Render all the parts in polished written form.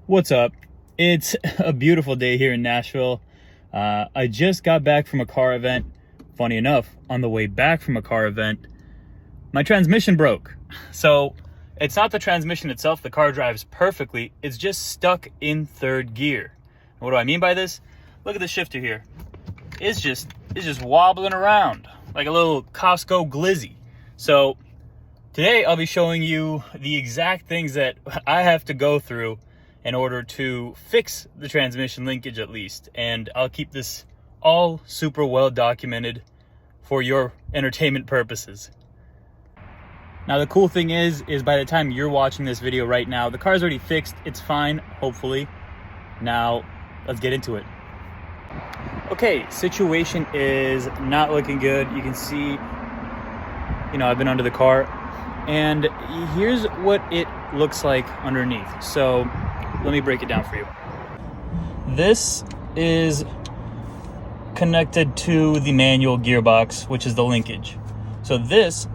What's up? It's a beautiful day here in Nashville. I just got back from a car event. Funny enough, on the way back from a car event, my transmission broke. So it's not the transmission itself, the car drives perfectly, it's just stuck in third gear. What do I mean by this? Look at the shifter here. It's just wobbling around like a little Costco glizzy. So today I'll be showing you the exact things that I have to go through in order to fix the transmission linkage at least. And I'll keep this all super well documented for your entertainment purposes. Now the cool thing is by the time you're watching this video right now, the car's already fixed, it's fine, hopefully. Now, let's get into it. Okay, situation is not looking good. You can see, I've been under the car, and here's what it looks like underneath. So let me break it down for you. This is connected to the manual gearbox, which is the linkage. So this,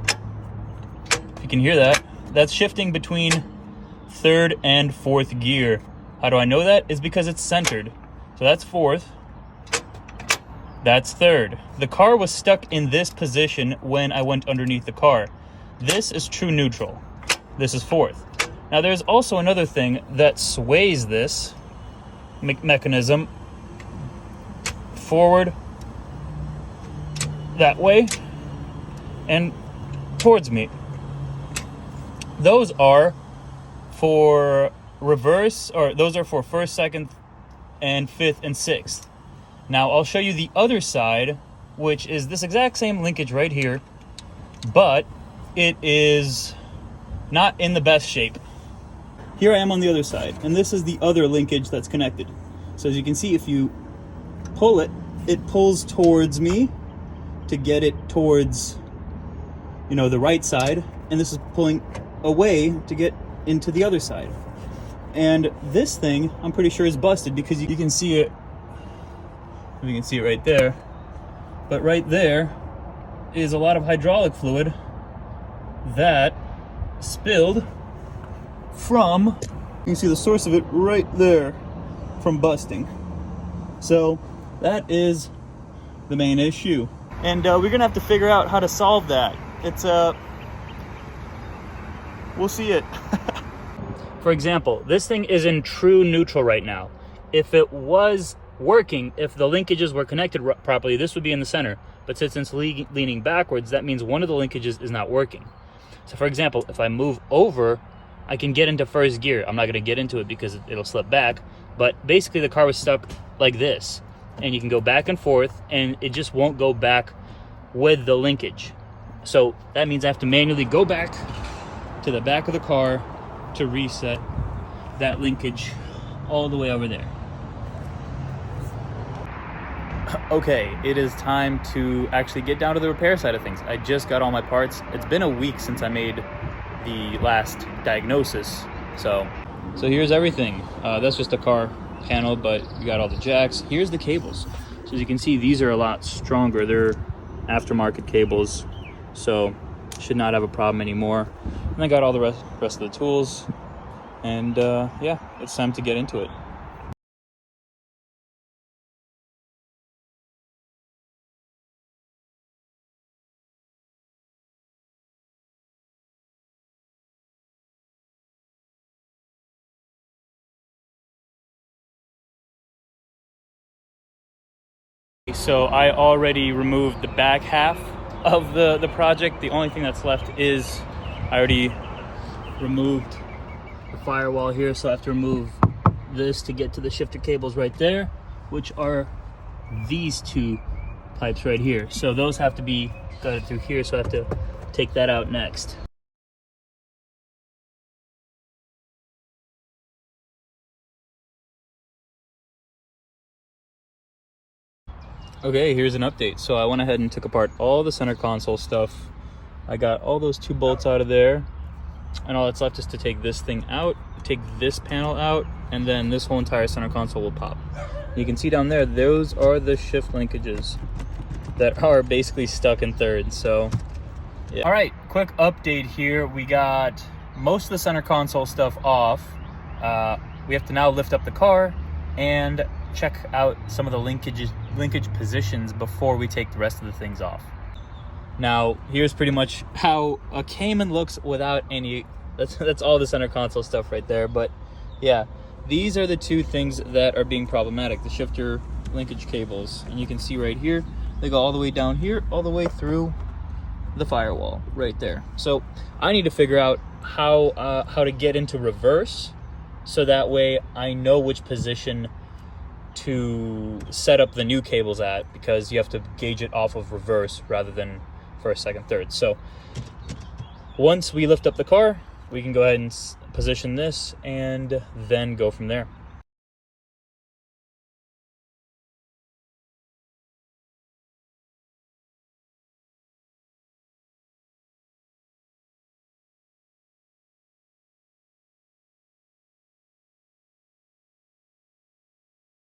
if you can hear that, that's shifting between third and fourth gear. How do I know that? It's because it's centered. So that's fourth, that's third. The car was stuck in this position when I went underneath the car. This is true neutral. This is fourth. Now there's also another thing that sways this mechanism forward that way and towards me. Those are for reverse, or those are for first, second, and fifth and sixth. Now I'll show you the other side, which is this exact same linkage right here, but it is not in the best shape. Here I am on the other side, and this is the other linkage that's connected. So as you can see, if you pull it, it pulls towards me to get it towards, the right side, and this is pulling away to get into the other side. And this thing, I'm pretty sure is busted because you can see it. You can see it right there. But right there is a lot of hydraulic fluid that spilled from, you can see the source of it right there, from busting. So that is the main issue. And we're gonna have to figure out how to solve that. It's we'll see it. For example, this thing is in true neutral right now. If it was working, if the linkages were connected properly, this would be in the center. But since it's leaning backwards, that means one of the linkages is not working. So for example, if I move over, I can get into first gear. I'm not gonna get into it because it'll slip back, but basically the car was stuck like this. And you can go back and forth, and it just won't go back with the linkage. So that means I have to manually go back to the back of the car to reset that linkage all the way over there. Okay, it is time to actually get down to the repair side of things. I just got all my parts. It's been a week since I made the last diagnosis. So here's everything. That's just a car panel, but you got all the jacks. Here's the cables. So as you can see, these are a lot stronger. They're aftermarket cables, so should not have a problem anymore. And I got all the rest of the tools, and yeah, it's time to get into it. So I already removed the back half of the project. The only thing that's left is I already removed the firewall here, so I have to remove this to get to the shifter cables right there, which are these two pipes right here. So those have to be gutted through here, so I have to take that out next. Okay, here's an update. So I went ahead and took apart all the center console stuff. I got all those two bolts out of there, and all that's left is to take this thing out, take this panel out, and then this whole entire center console will pop. You can see down there, those are the shift linkages that are basically stuck in third. So yeah. All right, quick update here. We got most of the center console stuff off. we have to now lift up the car and check out some of the linkage positions before we take the rest of the things off. Now, here's pretty much how a Cayman looks without any, that's all the center console stuff right there. But yeah, these are the two things that are being problematic, the shifter linkage cables. And you can see right here, they go all the way down here, all the way through the firewall right there. So I need to figure out how to get into reverse, so that way I know which position to set up the new cables at, because you have to gauge it off of reverse rather than first, second, third. So once we lift up the car, we can go ahead and position this and then go from there.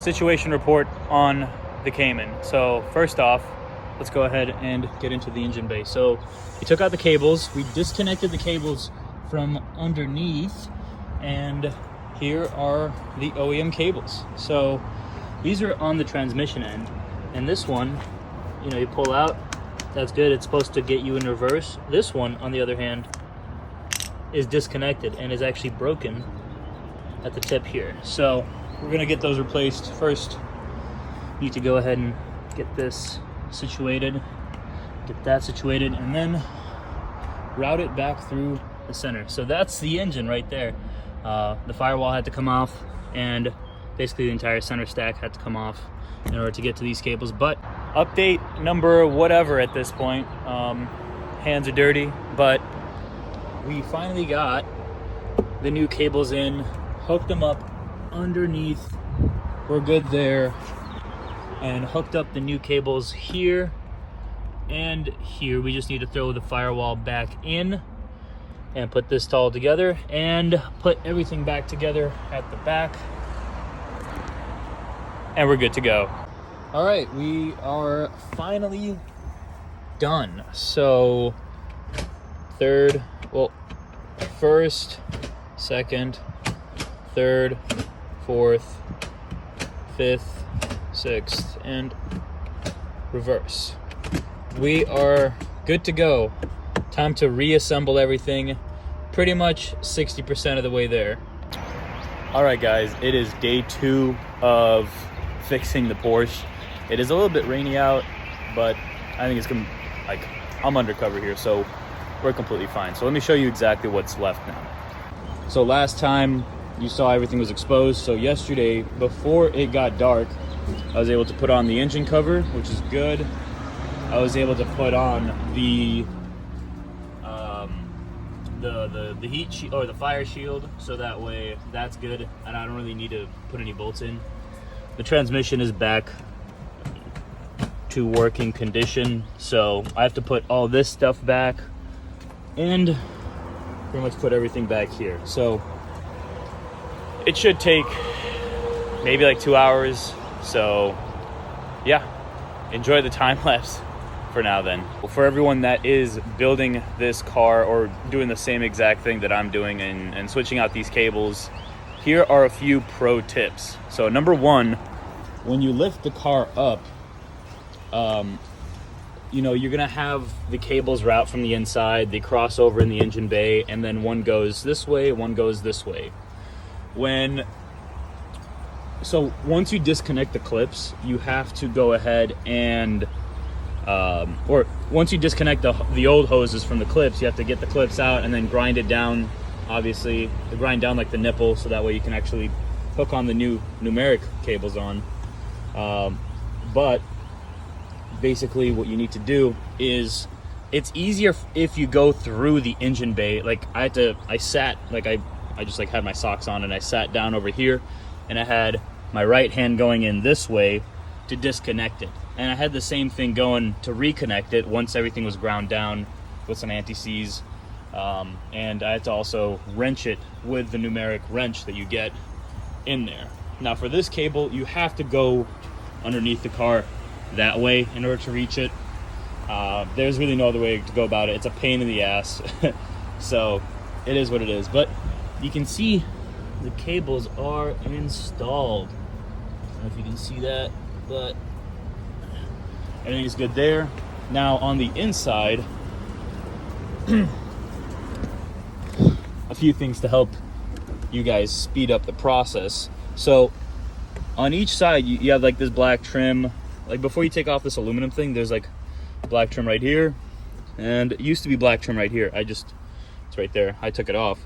Situation report on the Cayman. So first off, let's go ahead and get into the engine bay. So we took out the cables, we disconnected the cables from underneath, and here are the OEM cables. So these are on the transmission end, and this one, you know, you pull out, that's good, it's supposed to get you in reverse. This one, on the other hand, is disconnected and is actually broken at the tip here. So we're gonna get those replaced. First, need to go ahead and get this situated, get that situated, and then route it back through the center. So that's the engine right there. The firewall had to come off, and basically the entire center stack had to come off in order to get to these cables. But update number whatever at this point, hands are dirty, but we finally got the new cables in, hooked them up underneath, we're good there, and hooked up the new cables here and here. We just need to throw the firewall back in and put this all together and put everything back together at the back, and we're good to go. All right, we are finally done. So first, second, third, fourth, fifth, sixth, and reverse. We are good to go. Time to reassemble everything. Pretty much 60% of the way there. All right, guys, it is day 2 of fixing the Porsche. It is a little bit rainy out, but I think it's gonna, like, I'm undercover here, so we're completely fine. So let me show you exactly what's left now. So last time you saw everything was exposed. So yesterday, before it got dark, I was able to put on the engine cover, which is good. I was able to put on the heat shield, or the fire shield, so that way that's good, and I don't really need to put any bolts in. The transmission is back to working condition, so I have to put all this stuff back and pretty much put everything back here. So it should take maybe like 2 hours. So yeah, enjoy the time lapse for now then. For everyone that is building this car or doing the same exact thing that I'm doing and switching out these cables, here are a few pro tips. So number 1, when you lift the car up, you know, you're gonna have the cables route from the inside, they cross over in the engine bay, and then one goes this way, one goes this way. So once you disconnect the clips, you have to go ahead and or once you disconnect the old hoses from the clips, you have to get the clips out and then grind it down, obviously to grind down like the nipple, so that way you can actually hook on the new Numeric cables on. But basically what you need to do is, it's easier if you go through the engine bay. Like I just like had my socks on and I sat down over here and I had my right hand going in this way to disconnect it, and I had the same thing going to reconnect it once everything was ground down with some anti-seize, and I had to also wrench it with the Numeric wrench that you get in there. Now for this cable, you have to go underneath the car that way in order to reach it. There's really no other way to go about it. It's a pain in the ass. So it is what it is. But you can see the cables are installed. I don't know if you can see that, but everything's good there. Now on the inside, a few things to help you guys speed up the process. So on each side, you have like this black trim. Like before you take off this aluminum thing, there's like black trim right here, and it used to be black trim right here. It's right there. I took it off.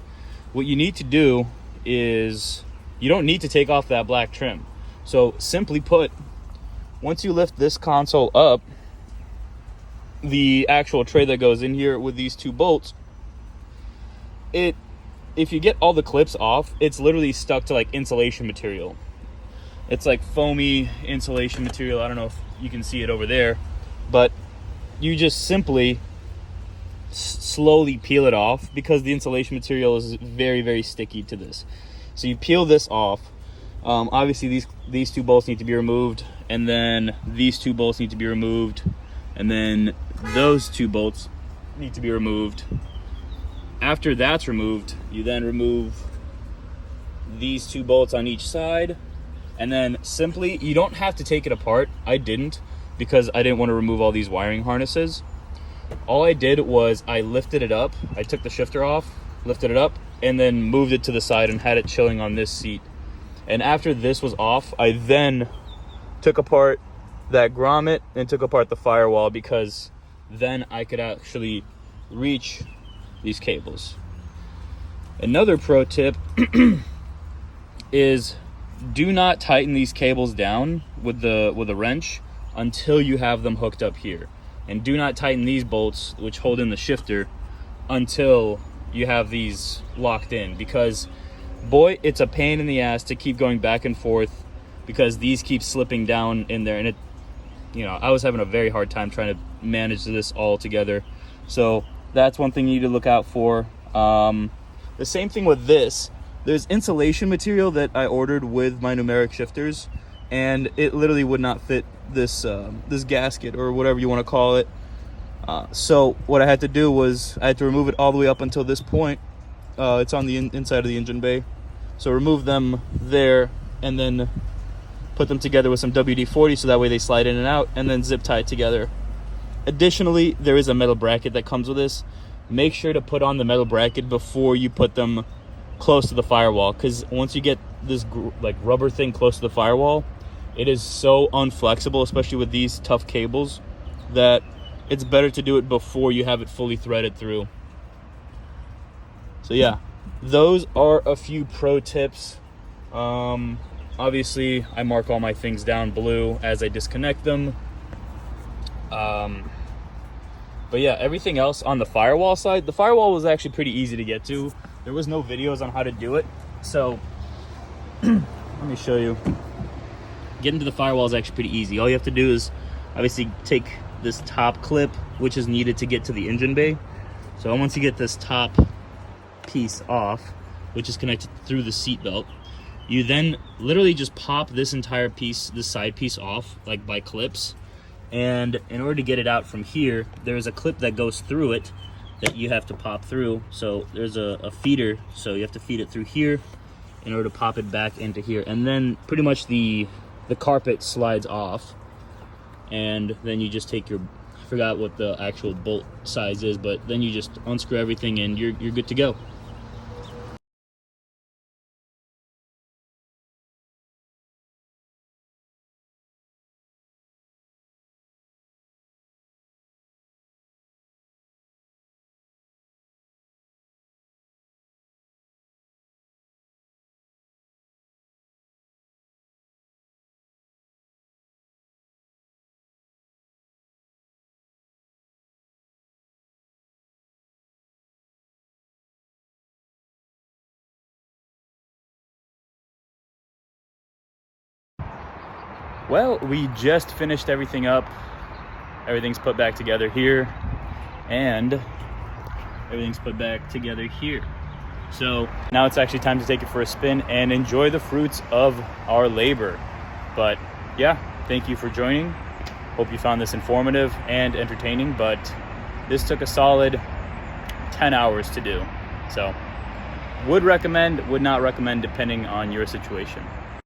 What you need to do is, you don't need to take off that black trim. So simply put, once you lift this console up, the actual tray that goes in here with these two bolts, if you get all the clips off, it's literally stuck to like insulation material. It's like foamy insulation material. I don't know if you can see it over there, but you just simply slowly peel it off because the insulation material is very, very sticky to this. So you peel this off. Obviously these two bolts need to be removed, and then these two bolts need to be removed, and then those two bolts need to be removed. After that's removed, you then remove these two bolts on each side, and then simply, you don't have to take it apart. I didn't, because I didn't want to remove all these wiring harnesses. All I did was I lifted it up. I took the shifter off, lifted it up, and then moved it to the side and had it chilling on this seat. And after this was off, I then took apart that grommet and took apart the firewall, because then I could actually reach these cables. Another pro tip is, do not tighten these cables down with a wrench until you have them hooked up here. And do not tighten these bolts, which hold in the shifter, until you have these locked in, because boy, it's a pain in the ass to keep going back and forth, because these keep slipping down in there. And I was having a very hard time trying to manage this all together. So that's one thing you need to look out for. The same thing with this. There's insulation material that I ordered with my Numeric shifters, and it literally would not fit this this gasket, or whatever you want to call it. So what I had to do was I had to remove it all the way up until this point. It's on the inside of the engine bay. So remove them there, and then put them together with some WD-40 so that way they slide in and out, and then zip tie it together. Additionally, there is a metal bracket that comes with this. Make sure to put on the metal bracket before you put them close to the firewall, because once you get this like rubber thing close to the firewall, it is so unflexible, especially with these tough cables, that it's better to do it before you have it fully threaded through. So yeah, those are a few pro tips. Obviously I mark all my things down blue as I disconnect them. But yeah, everything else on the firewall side, the firewall was actually pretty easy to get to. There was no videos on how to do it, so let me show you. Getting to the firewall is actually pretty easy. All you have to do is obviously take this top clip, which is needed to get to the engine bay. So once you get this top piece off, which is connected through the seat belt, you then literally just pop this entire piece, this side piece off, like by clips. And in order to get it out from here, there's a clip that goes through it that you have to pop through. So there's a feeder, so you have to feed it through here in order to pop it back into here. And then pretty much the carpet slides off, and then you just take your, I forgot what the actual bolt size is, but then you just unscrew everything and you're good to go. Well, we just finished everything up. Everything's put back together here, and everything's put back together here. So now it's actually time to take it for a spin and enjoy the fruits of our labor. But yeah, thank you for joining. Hope you found this informative and entertaining, but this took a solid 10 hours to do. So Would recommend, would not recommend, depending on your situation.